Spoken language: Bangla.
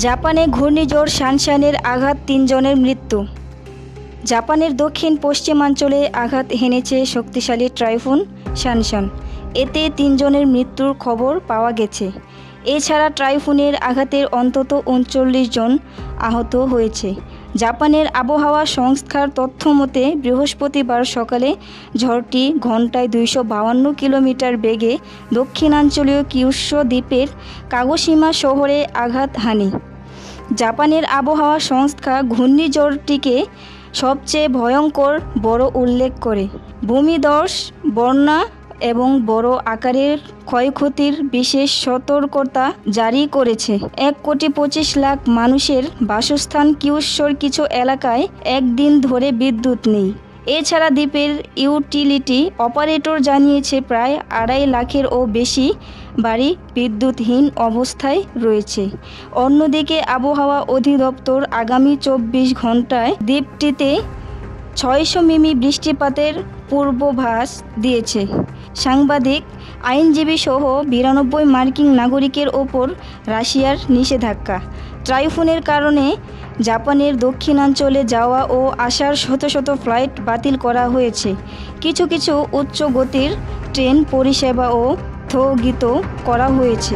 জাপানে ঘূর্ণিঝড় সানশানের আঘাত ৩ জনের মৃত্যু। জাপানের দক্ষিণ পশ্চিমাঞ্চলে আঘাত হেনেছে শক্তিশালী টাইফুন সানশান। এতে ৩ জনের মৃত্যুর খবর পাওয়া গেছে। এছাড়া টাইফুনের আঘাতে অন্তত ৩৯ জন আহত হয়েছে। জাপানের আবহাওয়া সংস্থার তথ্য মতে বৃহস্পতিবার সকালে ঝড়টি ঘন্টায় ২৫২ কিলোমিটার বেগে দক্ষিণাঞ্চলীয় কিউশু দ্বীপের কাগোশিমা শহরে আঘাত হানে। জাপানের আবহাওয়া সংস্থা ঘূর্ণিঝড়টিকে সবচেয়ে ভয়ঙ্কর বড় উল্লেখ করে ভূমিধস, বন্যা এবং বড় আকারের ক্ষয়ক্ষতির বিশেষ সতর্কতা জারি করেছে। ১,২৫,০০,০০০ মানুষের বাসস্থান কিউশুর কিছু এলাকায় একদিন ধরে বিদ্যুৎ নেই। এছাড়া দ্বীপের ইউটিলিটি অপারেটর জানিয়েছে প্রায় ২.৫ লাখেরও বেশি বাড়ি বিদ্যুৎহীন অবস্থায় রয়েছে। অন্যদিকে আবহাওয়া অধিদপ্তর আগামী ২৪ ঘন্টায় দ্বীপটিতে ৬০০ মিমি বৃষ্টিপাতের পূর্বাভাস দিয়েছে। সাংবাদিক, আইনজীবী সহ ৯২ মার্কিন নাগরিকের ওপর রাশিয়ার নিষেধাজ্ঞা। টাইফুনের কারণে জাপানের দক্ষিণাঞ্চলে যাওয়া ও আসার শত শত ফ্লাইট বাতিল করা হয়েছে। কিছু কিছু উচ্চ গতির ট্রেন পরিষেবাও স্থগিত করা হয়েছে।